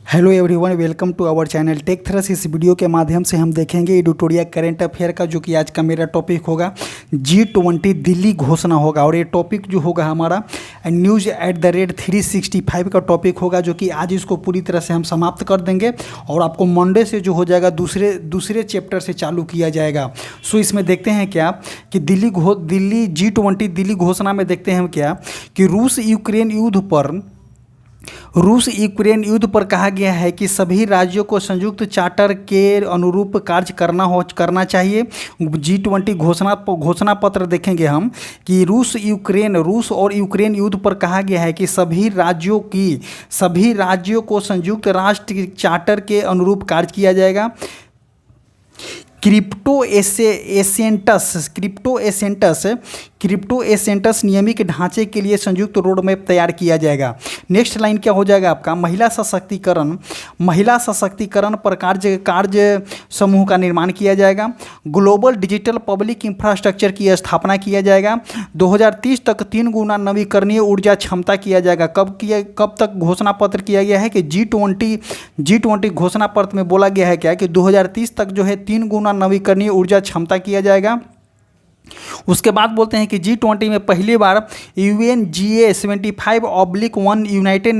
Hello everyone, welcome to our channel tech thrust. इस video के माध्यम से हम देखेंगे एडिटोरियल करंट अफेयर का, जो कि आज का मेरा टॉपिक होगा G20 दिल्ली घोषणा होगा। और ये टॉपिक जो होगा हमारा news@365 का टॉपिक होगा, जो कि आज इसको पूरी तरह से हम समाप्त कर देंगे और आपको मंडे से जो हो जाएगा दूसरे चैप्टर से चालू किया जाएगा। सो इसमें देखते हैं क्या कि दिल्ली G20 दिल्ली घोषणा में देखते हैं क्या कि रूस यूक्रेन युद्ध पर कहा गया है कि सभी राज्यों को संयुक्त चार्टर के अनुरूप कार्य करना चाहिए। G20 घोषणा पत्र देखेंगे हम कि रूस और यूक्रेन युद्ध पर कहा गया है कि सभी राज्यों को संयुक्त राष्ट्र चार्टर के अनुरूप कार्य किया जाएगा। क्रिप्टो एसेंटस नियमित ढांचे के लिए संयुक्त रोड मैप तैयार किया जाएगा। नेक्स्ट लाइन क्या हो जाएगा आपका, महिला सशक्तिकरण पर कार्य समूह का निर्माण किया जाएगा। ग्लोबल डिजिटल पब्लिक इंफ्रास्ट्रक्चर की स्थापना किया जाएगा। 2030 तक 3 गुना नवीकरणीय ऊर्जा क्षमता किया जाएगा। कब तक घोषणा पत्र किया गया है कि G20 घोषणा पत्र में बोला गया है क्या कि 2030 तक जो है 3 गुना नवीकरणीय ऊर्जा क्षमता किया जाएगा। उसके बाद बोलते हैं कि G20 में पहली बार UNGA 75/1 United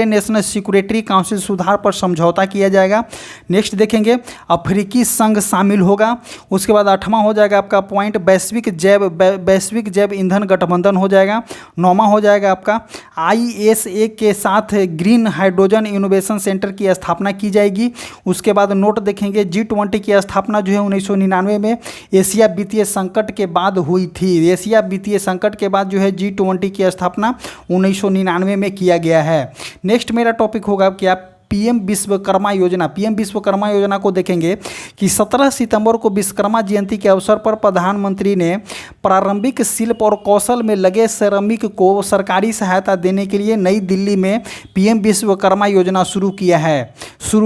nation security council सुधार पर समझौता किया जाएगा। नेक्स्ट देखेंगे अफ्रीकी संघ शामिल होगा। उसके बाद 8वां हो जाएगा आपका पॉइंट वैश्विक जैव ईंधन गठबंधन हो जाएगा। 9वां हो जाएगा आपका ISA के साथ ग्रीन हाइड्रोजन इनोवेशन सेंटर की स्थापना की जाएगी। उसके बाद नोट देखेंगे G20 की स्थापना जो है 1999 में एशिया वित्तीय संकट के बाद हुई थी। एशिया वित्तीय संकट के बाद जो है G20 की स्थापना 1999 में किया गया है। नेक्स्ट मेरा टॉपिक होगा क्या पीएम विश्वकर्मा योजना को देखेंगे कि 17 सितंबर को विश्वकर्मा जयंती के अवसर पर प्रधानमंत्री ने प्रारंभिक शिल्प और कौशल में लगे श्रमिक को सरकारी सहायता देने के लिए नई दिल्ली में पीएम विश्वकर्मा योजना शुरू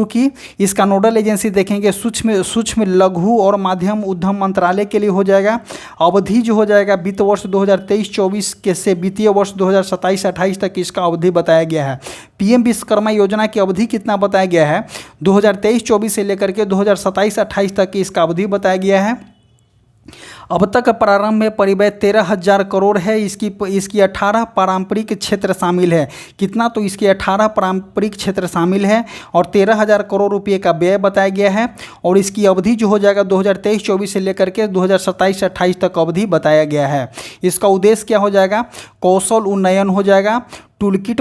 की। इसका नोडल एजेंसी देखेंगे सूक्ष्म लघु और माध्यम उद्यम मंत्रालय के लिए हो जाएगा। अवधि जो हो जाएगा वित्त वर्ष 2023-24 के से वित्तीय वर्ष 2027-28 तक इसका अवधि बताया गया है। पीएम विश्वकर्मा योजना की अवधि कितना बताया गया है, 2023-24 से लेकर के 2027-28 तक की इसका अवधि बताया गया है। अब तक प्रारंभ में परिव्यय 13,000 करोड़ है। इसकी 18 पारंपरिक क्षेत्र शामिल है। कितना, तो इसके 18 पारंपरिक क्षेत्र शामिल है और 13,000 करोड़ रुपये का व्यय बताया गया है। और इसकी अवधि जो हो जाएगा 2023-24 से लेकर के 2027-28 तक अवधि बताया गया है। इसका उद्देश्य क्या हो जाएगा, कौशल उन्नयन हो जाएगा, टूलकिट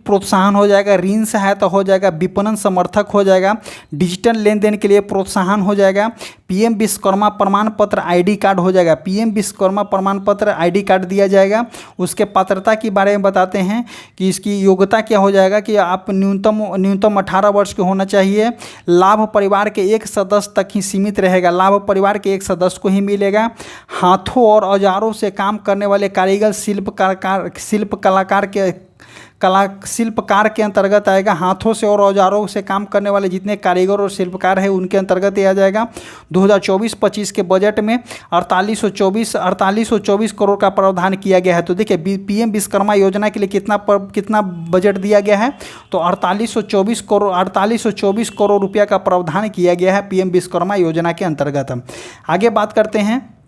प्रोत्साहन हो जाएगा, ऋण सहायता हो जाएगा, विपणन समर्थक हो जाएगा, डिजिटल लेन देन के लिए प्रोत्साहन हो जाएगा, पीएम विश्वकर्मा प्रमाण पत्र ID कार्ड हो जाएगा। पीएम विश्वकर्मा प्रमाण पत्र ID कार्ड दिया जाएगा। उसके पात्रता के बारे में बताते हैं कि इसकी योग्यता क्या हो जाएगा कि आप न्यूनतम 18 वर्ष के होना चाहिए। लाभ परिवार के एक सदस्य तक ही सीमित रहेगा। लाभ परिवार के एक सदस्य को ही मिलेगा। हाथों और औजारों से काम करने वाले कारीगर शिल्पकार के अंतर्गत आएगा। हाथों से और औजारों से काम करने वाले जितने कारीगर और शिल्पकार हैं उनके अंतर्गत आ जाएगा। 2024-25 के बजट में 4824 करोड़ का प्रावधान किया गया है। तो देखिए पीएम विश्वकर्मा योजना के लिए कितना बजट दिया गया है, तो 4824 करोड़ रुपया का प्रावधान किया गया है पीएम विश्वकर्मा योजना के अंतर्गत। आगे बात करते हैं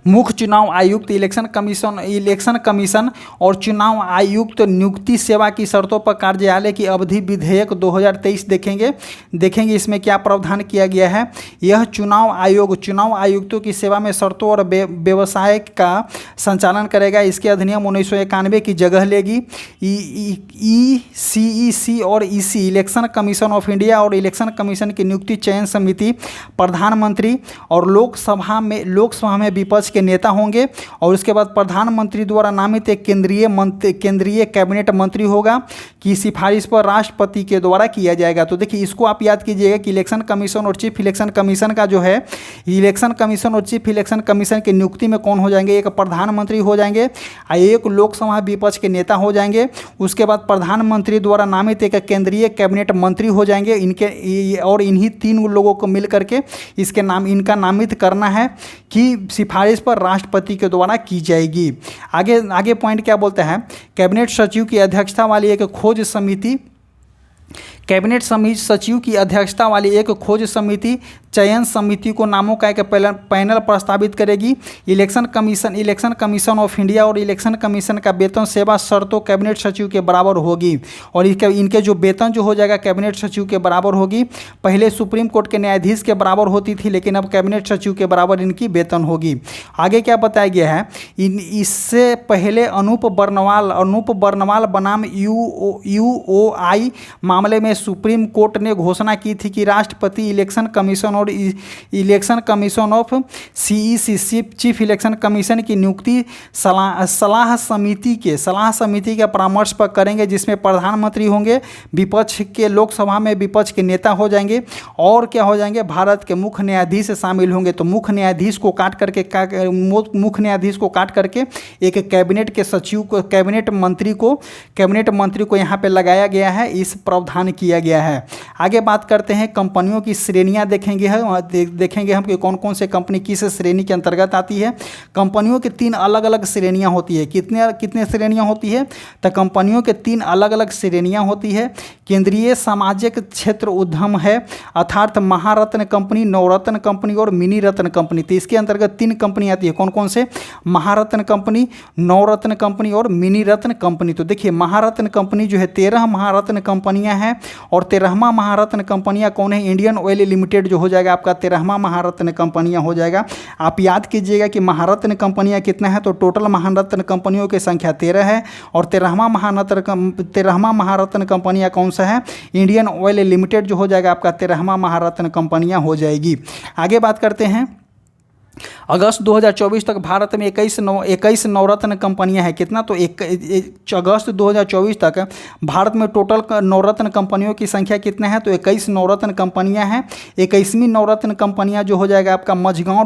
मुख्य चुनाव आयुक्त, इलेक्शन कमीशन और चुनाव आयुक्त नियुक्ति सेवा की शर्तों पर कार्यालय की अवधि विधेयक 2023 देखेंगे इसमें क्या प्रावधान किया गया है। यह चुनाव आयुक्तों की सेवा में शर्तों और व्यवसाय का संचालन करेगा। इसके अधिनियम 1991 की जगह लेगी। ECEC और EC election commission of India और इलेक्शन कमीशन की नियुक्ति चयन समिति प्रधानमंत्री और लोकसभा में विपक्ष के नेता होंगे। और उसके बाद प्रधानमंत्री द्वारा नामित एक केंद्रीय कैबिनेट मंत्री होगा कि सिफारिश पर राष्ट्रपति के द्वारा किया जाएगा। तो देखिए इसको आप याद कीजिएगा कि इलेक्शन कमीशन और चीफ इलेक्शन कमीशन का जो है, इलेक्शन कमीशन और चीफ इलेक्शन कमीशन की नियुक्ति में कौन हो जाएंगे, एक प्रधानमंत्री हो जाएंगे, एक लोकसभा विपक्ष के नेता हो जाएंगे। उसके बाद प्रधानमंत्री द्वारा नामित एक केंद्रीय कैबिनेट मंत्री हो जाएंगे। इन्हीं 3 लोगों को मिल करके इनका नामित करना है कि सिफारिश पर राष्ट्रपति के द्वारा की जाएगी। आगे पॉइंट क्या बोलता है, कैबिनेट सचिव की अध्यक्षता वाली एक खोज समिति कैबिनेट सचिव की अध्यक्षता वाली एक खोज समिति चयन समिति को नामों का एक पैनल प्रस्तावित करेगी। इलेक्शन कमीशन ऑफ इंडिया और इलेक्शन कमीशन का वेतन सेवा शर्तों कैबिनेट सचिव के बराबर होगी और इनके जो वेतन जो हो जाएगा कैबिनेट सचिव के बराबर होगी। पहले सुप्रीम कोर्ट के न्यायाधीश के बराबर होती थी, लेकिन अब कैबिनेट सचिव के बराबर इनकी वेतन होगी। आगे क्या बताया गया है, इससे पहले अनूप बर्नवाल बनाम UOI मामले में सुप्रीम कोर्ट ने घोषणा की थी कि राष्ट्रपति इलेक्शन कमीशन और election commission of CEC chief election commission की नियुक्ति सलाह समिति के परामर्श पर करेंगे, जिसमें प्रधानमंत्री होंगे, विपक्ष के लोकसभा में विपक्ष के नेता हो जाएंगे और क्या हो जाएंगे, भारत के मुख्य न्यायाधीश शामिल होंगे। तो मुख्य न्यायाधीश को काट करके एक कैबिनेट मंत्री को यहाँ पे लगाया गया है, इस प्रावधान किया गया है। आगे बात करते हैं कंपनियों की श्रेणियां देखेंगे हम कि कौन कौन से कंपनी किस श्रेणी के अंतर्गत आती है। कंपनियों की 3 अलग अलग श्रेणियां होती है। कितने श्रेणियां होती है, तो कंपनियों के 3 अलग अलग श्रेणियां होती है। केंद्रीय सामाजिक क्षेत्र उद्यम है, अर्थात महारत्न कंपनी, नवरत्न कंपनी और मिनी रत्न कंपनी। तो इसके अंतर्गत 3 कंपनी आती है। कौन कौन से, महारत्न कंपनी, नवरत्न कंपनी और मिनी रत्न कंपनी। तो देखिए महारत्न कंपनी जो है 13 महारत्न कंपनियां हैं और 13वां महारत्न कंपनियां कौन है, इंडियन ऑयल लिमिटेड जो हो जाएगा आपका 13वां महारत्न कंपनियां हो जाएगा। आप याद कीजिएगा कि महारत्न कंपनियां कितना है, तो टोटल महारत्न कंपनियों की संख्या 13 है और 13वां महारत्न कंपनियां कौन सा है, इंडियन ऑयल लिमिटेड जो हो जाएगा आपका 13वां महारत्न कंपनियां हो जाएगी। आगे बात करते हैं, अगस्त 2024 तक भारत में 21 नवरत्न कंपनियां हैं। कितना, तो अगस्त 2024 तक भारत में टोटल नवरत्न कंपनियों की संख्या कितना है, तो 21 नवरत्न कंपनियां हैं। 21वीं नवरत्न कंपनियां जो हो जाएगा आपका मझगांव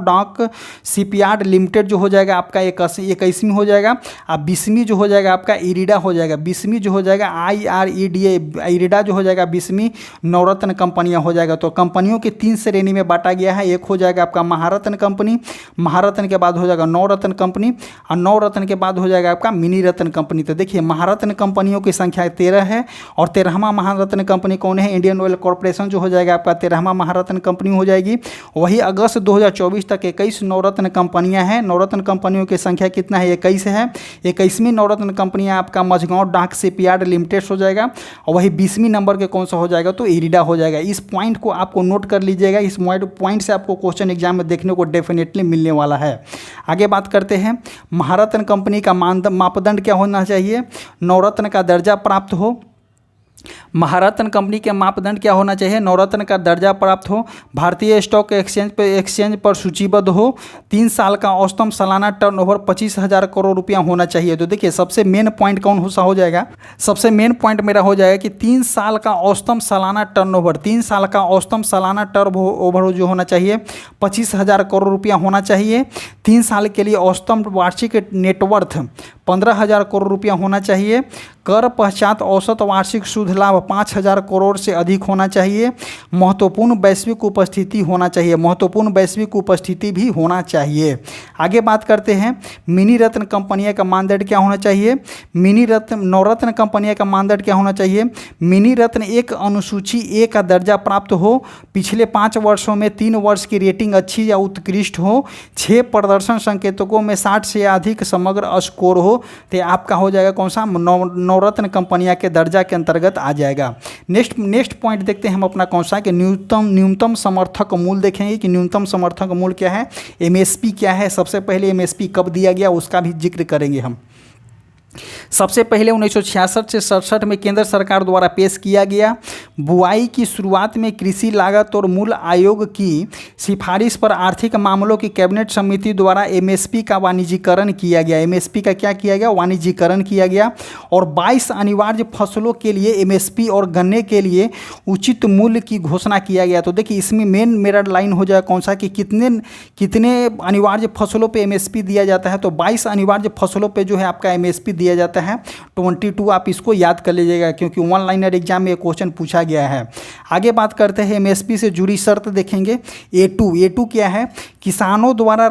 डॉक शिपयार्ड लिमिटेड जो हो जाएगा आपका 21वीं हो जाएगा। अब 20वीं जो हो जाएगा आपका इरिडा हो जाएगा। 20वीं जो हो जाएगा इरिडा जो हो जाएगा 20वीं नवरत्न कंपनियां हो जाएगा। तो कंपनियों की 3 श्रेणी में बांटा गया है। एक हो जाएगा आपका महारत्न कंपनी, महारत्न के बाद हो जाएगा नवरत्न कंपनी और नवरत्न के बाद हो जाएगा आपका मिनी रत्न कंपनी। तो देखिए महारत्न कंपनियों की संख्या 13 है और 13वां महारत्न कंपनी कौन है, इंडियन ऑयल कॉर्पोरेशन जो हो जाएगा आपका 13वां महारत्न कंपनी हो जाएगी। वही अगस्त 2024 तक 21 नवरत्न कंपनियां हैं। नवरत्न कंपनियों की संख्या कितना है, 21 है। 21वीं नवरत्न कंपनियां आपका मझगांव डाक शिपयार्ड लिमिटेड हो जाएगा और वही 20वीं नंबर के कौन सा हो जाएगा, तो इरिडा हो जाएगा। इस पॉइंट को आपको नोट कर लीजिएगा, इस पॉइंट से आपको क्वेश्चन एग्जाम में देखने को डेफिनेटली मिलने वाला है। आगे बात करते हैं, महारत्न कंपनी का मापदंड क्या होना चाहिए, नवरत्न का दर्जा प्राप्त हो। महारत्न कंपनी के मापदंड क्या होना चाहिए, नवरत्न का दर्जा प्राप्त हो, भारतीय स्टॉक एक्सचेंज पर सूचीबद्ध हो, 3 साल का औसतन सालाना टर्नओवर 25,000 करोड़ रुपया होना चाहिए। तो देखिए सबसे मेन पॉइंट कौन सा हो जाएगा, सबसे मेन पॉइंट मेरा हो जाएगा कि 3 साल का औसतन सालाना टर्नओवर, 3 साल का औसतन सालाना टर्नओवर जो होना चाहिए 25,000 करोड़ रुपया होना चाहिए। 3 साल के लिए औसतन वार्षिक नेटवर्थ 15,000 करोड़ रुपया होना चाहिए। कर पश्चात औसत वार्षिक शुद्ध लाभ 5,000 करोड़ से अधिक होना चाहिए। महत्वपूर्ण वैश्विक उपस्थिति होना चाहिए, महत्वपूर्ण वैश्विक उपस्थिति भी होना चाहिए। आगे बात करते हैं, मिनी रत्न कंपनियां का मानदंड क्या होना चाहिए, नवरत्न कंपनियां का मानदंड क्या होना चाहिए। मिनी रत्न एक अनुसूची ए का दर्जा प्राप्त हो, पिछले 5 वर्षों में 3 वर्ष की रेटिंग अच्छी या उत्कृष्ट हो, 6 प्रदर्शन संकेतकों में 60 से अधिक समग्र स्कोर हो, तो आपका हो जाएगा कौन सा, नवरत्न कंपनियां के दर्जा के अंतर्गत आ जाएगा। नेक्स्ट पॉइंट देखते हैं हम अपना कौन सा, कि न्यूनतम समर्थक मूल्य देखेंगे कि न्यूनतम समर्थक मूल्य क्या है, एमएसपी क्या है। सबसे पहले एमएसपी कब दिया गया उसका भी जिक्र करेंगे हम। सबसे पहले 1966 से 67 में केंद्र सरकार द्वारा पेश किया गया। बुआई की शुरुआत में कृषि लागत और मूल्य आयोग की सिफारिश पर आर्थिक मामलों की कैबिनेट समिति द्वारा एमएसपी का वाणिज्यीकरण किया गया। एमएसपी का क्या किया गया, वाणिज्यीकरण किया गया और 22 अनिवार्य फसलों के लिए एमएसपी और गन्ने के लिए उचित मूल्य की घोषणा किया गया। तो देखिए इसमें मेन मेरा लाइन हो जाएगा कौन सा, कि कितने अनिवार्य फसलों पर एमएसपी दिया जाता है, तो 22 अनिवार्य फसलों पर जो है आपका एमएसपी दिया जाता है। 22 आप इसको याद कर लीजिएगा क्योंकि 1 लाइनर एग्जाम में क्वेश्चन पूछा गया है। आगे बात करते हैं एमएसपी से जुड़ी शर्त देखेंगे। A2 क्या है? किसानों द्वारा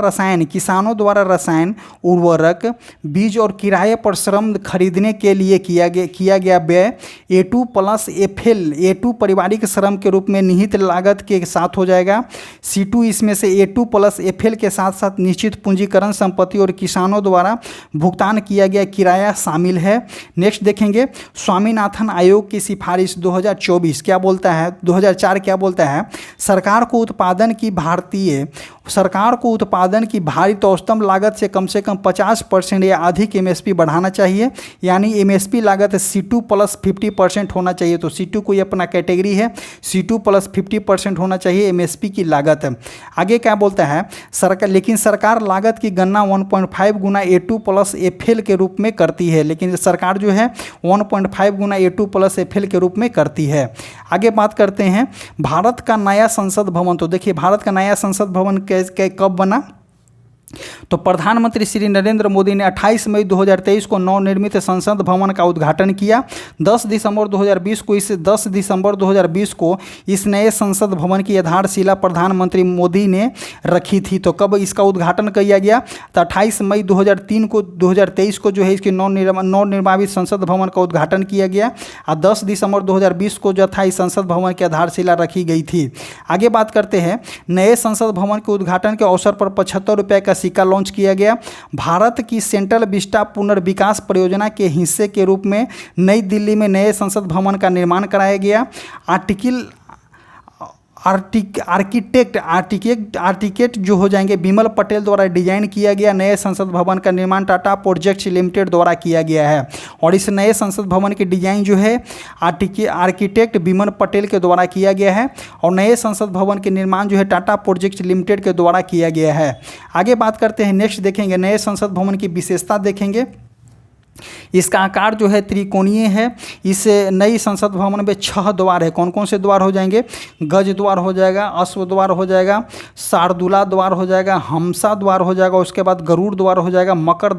रसायन उर्वरक बीज और किराए पर श्रम खरीदने के लिए किया गया व्यय A2 प्लस FL, A2 पारिवारिक श्रम के रूप में निहित लागत के साथ हो जाएगा। C2 इसमें से A2 प्लस FL के साथ साथ निश्चित पूंजीकरण संपत्ति और किसानों द्वारा भुगतान किया गया किराया शामिल है। नेक्स्ट देखेंगे स्वामीनाथन आयोग की सिफारिश 2024 क्या बोलता है? 2004 क्या बोलता है? सरकार को उत्पादन की भारित औसतम लागत से कम 50% या अधिक एमएसपी बढ़ाना चाहिए, यानी एमएसपी लागत C2 प्लस 50% होना चाहिए। तो C2 कोई अपना कैटेगरी है, C2 प्लस 50% होना चाहिए एमएसपी की लागत। आगे क्या बोलता है? लेकिन सरकार लागत की गणना 1.5 गुना A2 प्लस FL के रूप में करती है, लेकिन सरकार जो है 1.5 गुना A2 प्लस FL के रूप में करती है। आगे बात करते हैं भारत का नया संसद भवन। तो देखिए भारत का नया संसद भवन कब बना? तो प्रधानमंत्री श्री नरेंद्र मोदी ने 28 मई 2023 को नवनिर्मित संसद भवन का उद्घाटन किया। 10 दिसंबर 2020 को इस नए संसद भवन की आधारशिला प्रधानमंत्री मोदी ने रखी थी। तो कब इसका उद्घाटन किया गया? तो 28 मई 2023 को जो है इसके नवनिर्मित संसद भवन का उद्घाटन किया गया और 10 दिसंबर 2020 को जो था इस संसद भवन की आधारशिला रखी गई थी। आगे बात करते हैं नए संसद भवन के उद्घाटन के अवसर पर 75 रुपये का सिक्का लॉन्च किया गया। भारत की सेंट्रल विस्टा पुनर्विकास परियोजना के हिस्से के रूप में नई दिल्ली में नए संसद भवन का निर्माण कराया गया। आर्किटेक्ट जो हो जाएंगे बिमल पटेल द्वारा डिजाइन किया गया नए संसद भवन का निर्माण टाटा प्रोजेक्ट्स लिमिटेड द्वारा किया गया है। और इस नए संसद भवन की डिजाइन जो है आर्किटेक्ट बिमल पटेल के द्वारा किया गया है और नए संसद भवन के निर्माण जो है टाटा प्रोजेक्ट्स लिमिटेड के द्वारा किया गया है। आगे बात करते हैं नेक्स्ट देखेंगे नए संसद भवन की विशेषता देखेंगे। इसका आकार जो है त्रिकोणीय है। इस नई संसद भवन में 6 द्वार है। कौन कौन से द्वार हो जाएंगे? गज द्वार हो जाएगा, अश्व द्वार हो जाएगा, शार्दुला द्वार हो जाएगा, हंसा द्वार हो जाएगा, उसके बाद गरुड़ द्वार हो जाएगा, मकर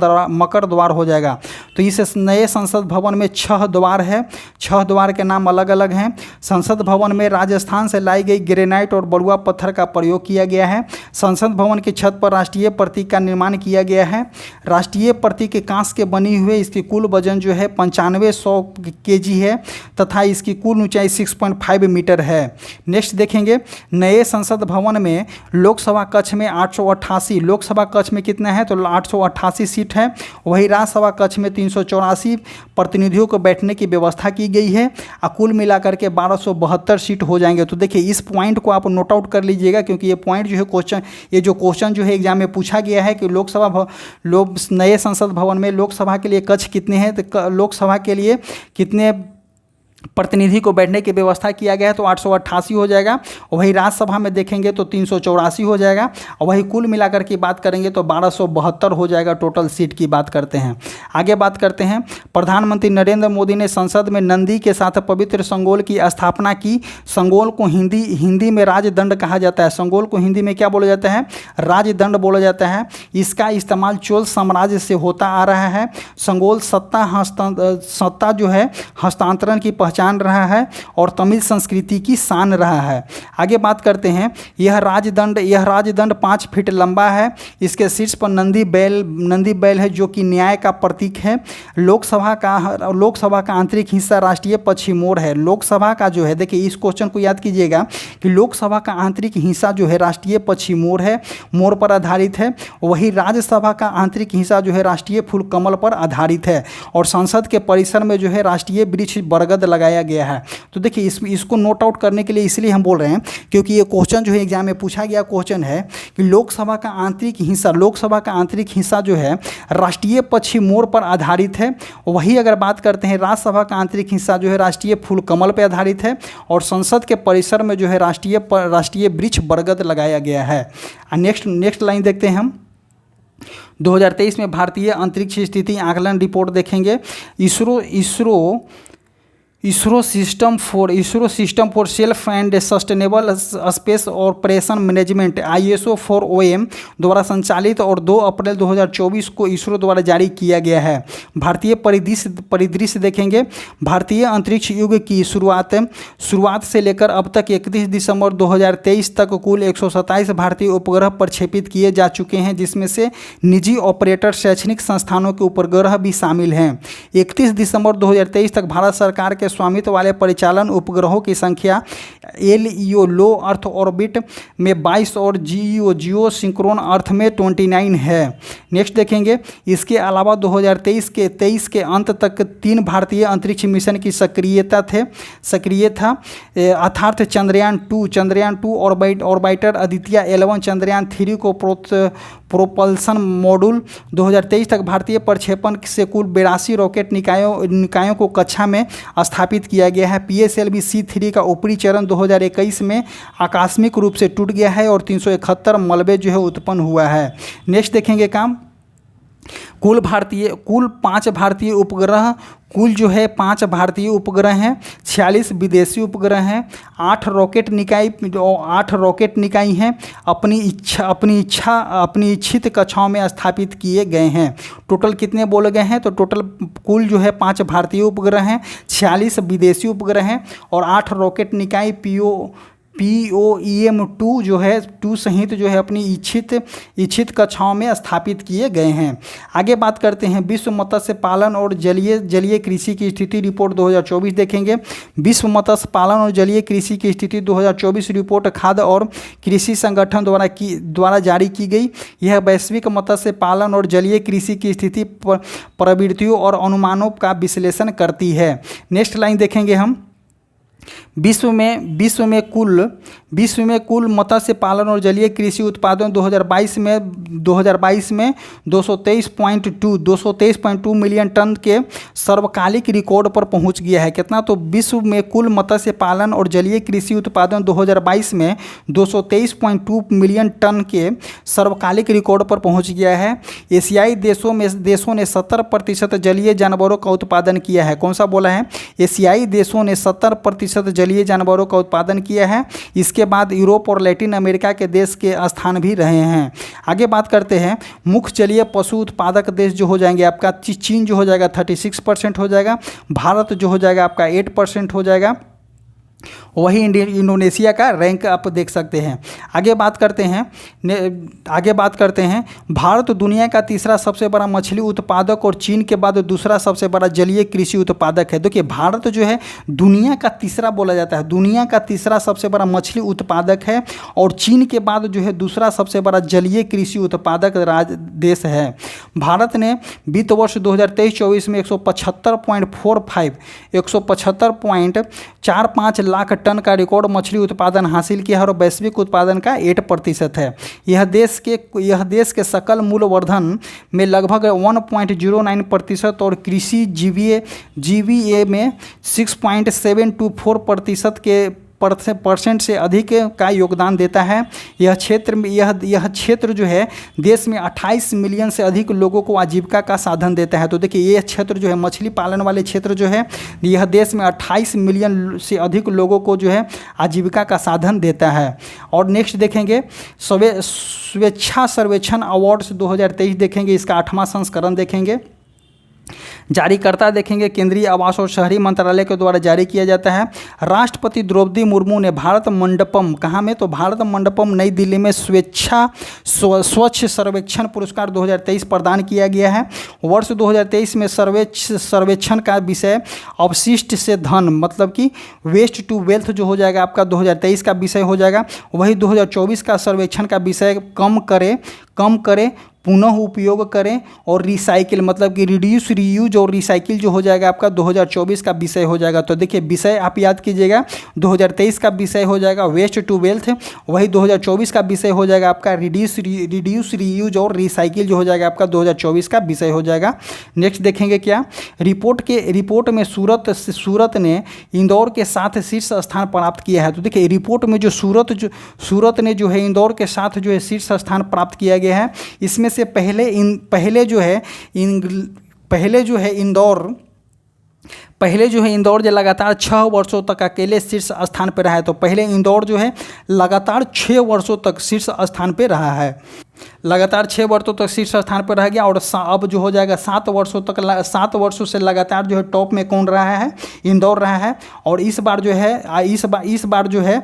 द्वार हो जाएगा। तो इस नए संसद भवन में 6 द्वार है। 6 द्वार के नाम अलग अलग हैं। संसद भवन में राजस्थान से लाई गई ग्रेनाइट और बलुआ पत्थर का प्रयोग किया गया है। संसद भवन की छत पर राष्ट्रीय प्रतीक का निर्माण किया गया है। राष्ट्रीय प्रतीक के कांस के बनी हुए इसकी कुल वजन जो है 9500 kg है तथा इसकी कुल ऊंचाई 6.5 मीटर है। नेक्स्ट देखेंगे नए संसद भवन में लोकसभा कक्ष में 888 लोकसभा कक्ष में कितना है? तो 888 सीट है। वही राज्यसभा कक्ष में 384 प्रतिनिधियों को बैठने की व्यवस्था की गई है और कुल मिलाकर के 1272 सीट हो जाएंगे। तो देखिए इस पॉइंट को आप नोट आउट कर लीजिएगा क्योंकि ये पॉइंट जो है क्वेश्चन जो है एग्जाम में पूछा गया है कि नए संसद भवन में लोकसभा के लिए कक्ष कितने हैं? तो लोकसभा के लिए कितने प्रतिनिधि को बैठने की व्यवस्था किया गया है? तो 888 हो जाएगा। वही राज्यसभा में देखेंगे तो 384 हो जाएगा और वही कुल मिलाकर की बात करेंगे तो 1272 हो जाएगा। टोटल सीट की बात करते हैं। आगे बात करते हैं प्रधानमंत्री नरेंद्र मोदी ने संसद में नंदी के साथ पवित्र संगोल की स्थापना की। संगोल को हिंदी में राजदंड कहा जाता है। संगोल को हिंदी में क्या बोला जाता है? राजदंड बोला जाता है। इसका इस्तेमाल चोल साम्राज्य से होता आ रहा है। संगोल सत्ता जो है हस्तांतरण की पहचान रहा है और तमिल संस्कृति की शान रहा है। आगे बात करते हैं यह राजदंड 5 फीट लंबा है। इसके शीर्ष पर नंदी बैल है जो कि न्याय का प्रतीक है। लोकसभा का आंतरिक हिस्सा राष्ट्रीय पक्षी मोर है। लोकसभा का जो है देखिए इस क्वेश्चन को याद कीजिएगा कि लोकसभा का आंतरिक हिस्सा जो है राष्ट्रीय पक्षी मोर है, मोर पर आधारित है। वही राज्यसभा का आंतरिक हिस्सा जो है राष्ट्रीय फूल कमल पर आधारित है और संसद के परिसर में जो है राष्ट्रीय वृक्ष बरगद लगाया गया है। तो देखिए इसको नोट आउट करने के लिए इसलिए हम बोल रहे हैं क्योंकि ये क्वेश्चन जो है एग्जाम में पूछा गया क्वेश्चन है कि लोकसभा का आंतरिक हिस्सा जो है राष्ट्रीय पक्षी मोर पर आधारित है। वही अगर बात करते हैं राज्यसभा का आंतरिक हिस्सा जो है राष्ट्रीय फूल कमल पर आधारित है और संसद के परिसर में जो है राष्ट्रीय वृक्ष बरगद लगाया गया है। नेक्स्ट लाइन देखते हैं हम 2023 में भारतीय अंतरिक्ष स्थिति आकलन रिपोर्ट देखेंगे। ISRO system for self and sustainable space operation management ISO 4OM द्वारा संचालित और 2 अप्रैल 2024 को इसरो द्वारा जारी किया गया है। भारतीय परिदृश्य देखेंगे। भारतीय अंतरिक्ष युग की शुरुआत से लेकर अब तक 31 दिसंबर 2023 तक कुल 127 भारतीय उपग्रह प्रक्षेपित किए जा चुके हैं, जिसमें से निजी ऑपरेटर, शैक्षणिक संस्थानों के उपग्रह भी शामिल हैं। 31 दिसंबर 2023 तक भारत सरकार के स्वामित्व वाले परिचालन उपग्रहों की संख्या LEO लो अर्थ ऑर्बिट में 22 और जियो सिंक्रोन अर्थ में 29 है। नेक्स्ट देखेंगे। इसके अलावा 2023 के अंत तक 3 भारतीय अंतरिक्ष मिशन की सक्रिय था, अर्थात चंद्रयान 2 ऑर्बिटर, आदित्य 11, चंद्रयान 3 को प्रोपल्सन मॉड्यूल। 2023 तक भारतीय प्रक्षेपण से कुल 82 रॉकेट निकायों को कक्षा में स्थापित किया गया है। PSLV C3 का ऊपरी चरण 2021 में आकस्मिक रूप से टूट गया है और 371 मलबे जो है उत्पन्न हुआ है। नेक्स्ट देखेंगे काम। कुल 5 भारतीय उपग्रह हैं, 46 विदेशी उपग्रह हैं, 8 रॉकेट निकाय हैं अपनी इच्छित कक्षाओं में स्थापित किए गए हैं। टोटल कितने बोले गए हैं? तो टोटल कुल जो है 5 भारतीय उपग्रह हैं, 46 विदेशी उपग्रह हैं और 8 रॉकेट निकाय POEM-2 जो है 2 सहित जो है अपनी इच्छित कक्षाओं में स्थापित किए गए हैं। आगे बात करते हैं विश्व मत्स्य पालन और जलीय कृषि की स्थिति रिपोर्ट 2024 देखेंगे। विश्व मत्स्य पालन और जलीय कृषि की स्थिति 2024 रिपोर्ट खाद्य और कृषि संगठन द्वारा जारी की गई। यह वैश्विक मत्स्य पालन और जलीय कृषि की स्थिति, प्रवृत्तियों और अनुमानों का विश्लेषण करती है। नेक्स्ट लाइन देखेंगे हम। विश्व में कुल मत्स्य पालन और जलीय कृषि उत्पादन 2022 में 223.2 मिलियन टन के सर्वकालिक रिकॉर्ड पर पहुंच गया है। कितना? तो विश्व में कुल मत्स्य पालन और जलीय कृषि उत्पादन 2022 में 223.2 मिलियन टन के सर्वकालिक रिकॉर्ड पर पहुंच गया है। एशियाई देशों ने 70% जलीय जानवरों का उत्पादन किया है। कौन सा बोला है? एशियाई देशों ने 70% जलीय जानवरों का उत्पादन किया है। इसके बाद यूरोप और लैटिन अमेरिका के देश के स्थान भी रहे हैं। आगे बात करते हैं मुख्य जलीय पशु उत्पादक देश जो हो जाएंगे आपका चीन जो हो जाएगा 36% हो जाएगा, भारत जो हो जाएगा आपका 8% हो जाएगा, वही इंडोनेशिया का रैंक आप देख सकते हैं। आगे बात करते हैं भारत दुनिया का तीसरा सबसे बड़ा मछली उत्पादक और चीन के बाद दूसरा सबसे बड़ा जलीय कृषि उत्पादक है। देखिए भारत जो है दुनिया का तीसरा बोला जाता है, दुनिया का तीसरा सबसे बड़ा मछली उत्पादक है और चीन के बाद जो है दूसरा सबसे बड़ा जलीय कृषि उत्पादक देश है। भारत ने वित्त वर्ष 2023-24 में 175.45 लाख टन का रिकॉर्ड मछली उत्पादन हासिल किया है और वैश्विक उत्पादन का 8% है। यह देश के सकल मूल्यवर्धन में लगभग 1.09% और कृषि GVA में 6.724% के % से अधिक का योगदान देता है। यह क्षेत्र जो है देश में 28 मिलियन से अधिक लोगों को आजीविका का साधन देता है। तो देखिए ये क्षेत्र जो है मछली पालन वाले क्षेत्र जो है यह देश में 28 मिलियन से अधिक लोगों को जो है आजीविका का साधन देता है। और नेक्स्ट देखेंगे स्वेच्छा सर्वेक्षण अवार्ड्स 2023 देखेंगे, इसका 8वां संस्करण देखेंगे। जारीकर्ता देखेंगे केंद्रीय आवास और शहरी मंत्रालय के द्वारा जारी किया जाता है। राष्ट्रपति द्रौपदी मुर्मू ने भारत मंडपम कहाँ में? तो भारत मंडपम नई दिल्ली में स्वच्छ सर्वेक्षण पुरस्कार 2023 प्रदान किया गया है। वर्ष 2023 में सर्वेक्षण का विषय अवशिष्ट से धन मतलब कि वेस्ट टू वेल्थ जो हो जाएगा आपका 2023 का विषय हो जाएगा। वही 2024 का सर्वेक्षण का विषय कम करे पुनः उपयोग करें और रिसाइकिल मतलब कि रिड्यूस रीयूज और रिसाइकिल जो हो जाएगा आपका 2024 का विषय हो जाएगा। तो देखिए विषय आप याद कीजिएगा 2023 का विषय हो जाएगा वेस्ट टू वेल्थ, वही 2024 का विषय हो जाएगा आपका रिड्यूस रीयूज और रिसाइकिल जो हो जाएगा आपका 2024 का विषय हो जाएगा। नेक्स्ट देखेंगे क्या रिपोर्ट में सूरत ने इंदौर के साथ शीर्ष स्थान प्राप्त किया है। तो देखिए रिपोर्ट में जो सूरत ने जो है इंदौर के साथ जो है शीर्ष स्थान प्राप्त किया गया है। इसमें से पहले जो है इंदौर पहले जो है इंदौर जो लगातार 6 वर्षों तक अकेले शीर्ष स्थान पर रहा है। तो पहले इंदौर जो है लगातार 6 वर्षों तक शीर्ष स्थान पर रहा है, लगातार 6 वर्षों तक शीर्ष स्थान पर रह गया। और अब जो हो जाएगा 7 वर्षों तक, 7 वर्षों से लगातार जो है टॉप में कौन रहा है? इंदौर रहा है। और इस बार जो है इस बार जो है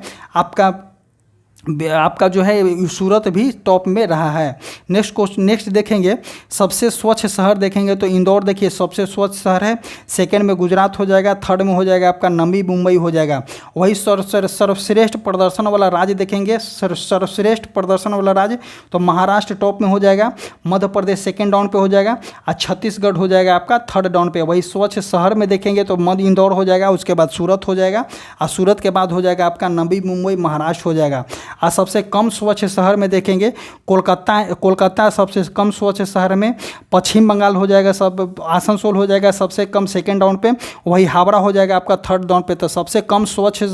आपका जो है सूरत भी टॉप में रहा है। नेक्स्ट देखेंगे सबसे स्वच्छ शहर देखेंगे तो इंदौर देखिए सबसे स्वच्छ शहर है। सेकंड में गुजरात हो जाएगा, थर्ड में हो जाएगा आपका नवी मुंबई हो जाएगा। वही सर्वश्रेष्ठ प्रदर्शन वाला राज्य देखेंगे, सर्वश्रेष्ठ प्रदर्शन वाला राज्य तो महाराष्ट्र टॉप में हो जाएगा, मध्य प्रदेश सेकेंड डाउन पे हो जाएगा और छत्तीसगढ़ हो जाएगा आपका थर्ड डाउन पे। वही स्वच्छ शहर में देखेंगे तो मध्य इंदौर हो जाएगा, उसके बाद सूरत हो जाएगा और सूरत के बाद हो जाएगा आपका नवी मुंबई महाराष्ट्र हो जाएगा। और सबसे कम स्वच्छ शहर में देखेंगे कोलकाता सबसे कम स्वच्छ शहर में, पश्चिम बंगाल हो जाएगा, सब आसनसोल हो जाएगा सबसे कम सेकंड डाउन पे, वही हावड़ा हो जाएगा आपका थर्ड डाउन पे। तो सबसे कम स्वच्छ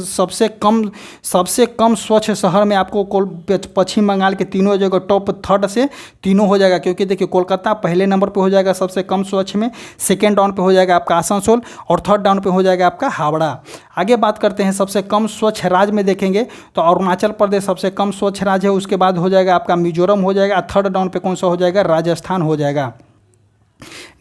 शहर में आपको पश्चिम बंगाल के तीनों जगह टॉप थर्ड से तीनों हो जाएगा, क्योंकि देखिए कोलकाता पहले नंबर पे हो जाएगा सबसे कम स्वच्छ में, सेकेंड डाउन पे हो जाएगा आपका आसनसोल और थर्ड डाउन पे हो जाएगा आपका हावड़ा। आगे बात करते हैं सबसे कम स्वच्छ राज्य में देखेंगे तो अरुणाचल प्रदेश सबसे कम स्वच्छ राज्य है, उसके बाद हो जाएगा आपका मिजोरम हो जाएगा, थर्ड डाउन पे कौन सा हो जाएगा? राजस्थान हो जाएगा।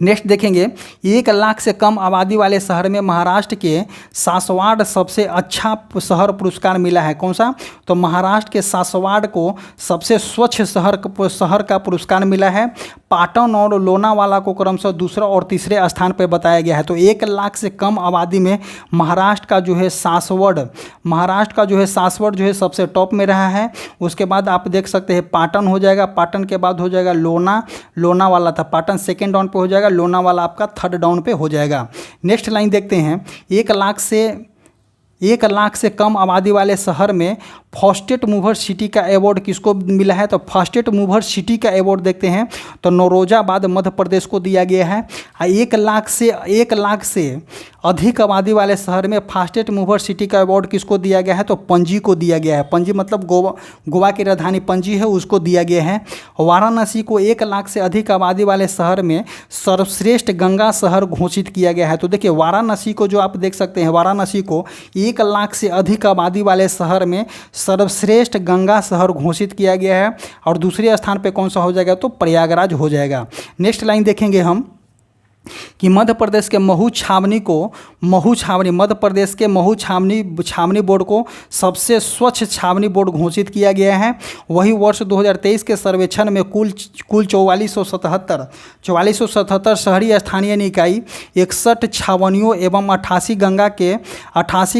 नेक्स्ट देखेंगे 1 लाख से कम आबादी वाले शहर में महाराष्ट्र के सासवाड़ सबसे अच्छा शहर पुरस्कार मिला है। कौन सा? तो महाराष्ट्र के सासवाड़ को सबसे स्वच्छ शहर का पुरस्कार मिला है। पाटन और लोनावाला को क्रमशः दूसरा और तीसरे स्थान पर बताया गया है। तो 1 लाख से कम आबादी में महाराष्ट्र का जो है सासवड़ जो है सबसे टॉप में रहा है। उसके बाद आप देख सकते हैं पाटन हो जाएगा, पाटन के बाद हो जाएगा लोनावाला था, पाटन सेकेंड डाउन पे हो जाएगा, लोनावाला आपका थर्ड डाउन पे हो जाएगा। नेक्स्ट लाइन देखते हैं 1 लाख से कम आबादी वाले शहर में फास्टेस्ट मूवर सिटी का अवार्ड किसको मिला है? तो फास्टेस्ट मूवर सिटी का अवार्ड देखते हैं तो नौरोजाबाद मध्य प्रदेश को दिया गया है। 1 लाख से अधिक आबादी वाले शहर में फास्टेस्ट मूवर सिटी का अवार्ड किसको दिया गया है? तो पणजी को दिया गया है। पणजी मतलब गोवा की राजधानी पणजी है, उसको दिया गया है। वाराणसी को 1 लाख से अधिक आबादी वाले शहर में सर्वश्रेष्ठ गंगा शहर घोषित किया गया है। तो देखिए वाराणसी को जो आप देख सकते हैं, वाराणसी को 1 लाख से अधिक आबादी वाले शहर में सर्वश्रेष्ठ गंगा शहर घोषित किया गया है। और दूसरे स्थान पे कौन सा हो जाएगा? तो प्रयागराज हो जाएगा। नेक्स्ट लाइन देखेंगे हम कि मध्य प्रदेश के मध्य प्रदेश के महू छावनी बोर्ड को सबसे स्वच्छ छावनी बोर्ड घोषित किया गया है। वही वर्ष 2023 के सर्वेक्षण में कुल 4477 शहरी स्थानीय निकाय 61 छावनियों एवं 88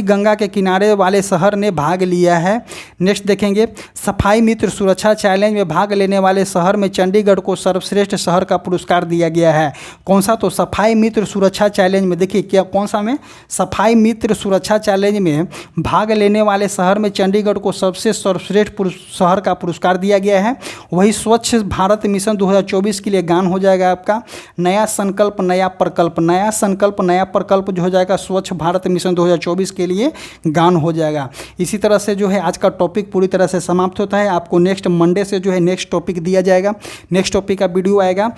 गंगा के किनारे वाले शहर ने भाग लिया है। नेक्स्ट देखेंगे सफाई मित्र सुरक्षा चैलेंज में भाग लेने वाले शहर में चंडीगढ़ को सर्वश्रेष्ठ शहर का पुरस्कार दिया गया है। कौन सा? तो सफाई मित्र सुरक्षा चैलेंज में देखिए क्या कौन सा में सफाई मित्र सुरक्षा चैलेंज में भाग लेने वाले शहर में चंडीगढ़ को सबसे सर्वश्रेष्ठ शहर का पुरस्कार दिया गया है। वही स्वच्छ भारत मिशन 2024 के लिए गान हो जाएगा आपका नया संकल्प नया प्रकल्प जो हो जाएगा स्वच्छ भारत मिशन 2024 के लिए गान हो जाएगा। इसी तरह से जो है आज का टॉपिक पूरी तरह से समाप्त होता है। आपको नेक्स्ट मंडे से जो है नेक्स्ट टॉपिक दिया जाएगा। नेक्स्ट टॉपिक का वीडियो आएगा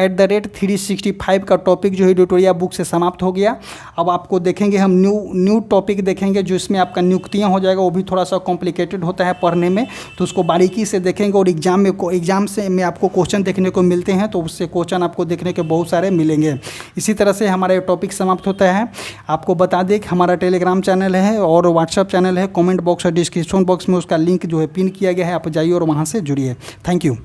@news@365 का टॉपिक जो है एडिटोरियल बुक से समाप्त हो गया। अब आपको देखेंगे हम न्यू टॉपिक देखेंगे जो इसमें आपका नियुक्तियां हो जाएगा। वो भी थोड़ा सा कॉम्प्लिकेटेड होता है पढ़ने में, तो उसको बारीकी से देखेंगे। और एग्जाम में आपको क्वेश्चन देखने को मिलते हैं, तो उससे क्वेश्चन आपको देखने के बहुत सारे मिलेंगे। इसी तरह से हमारा ये टॉपिक समाप्त होता है। आपको बता दें कि हमारा टेलीग्राम चैनल है और व्हाट्सअप चैनल है। कमेंट बॉक्स और डिस्क्रिप्शन बॉक्स में उसका लिंक जो है पिन किया गया है, आप जाइए और वहाँ से जुड़िए। Thank you.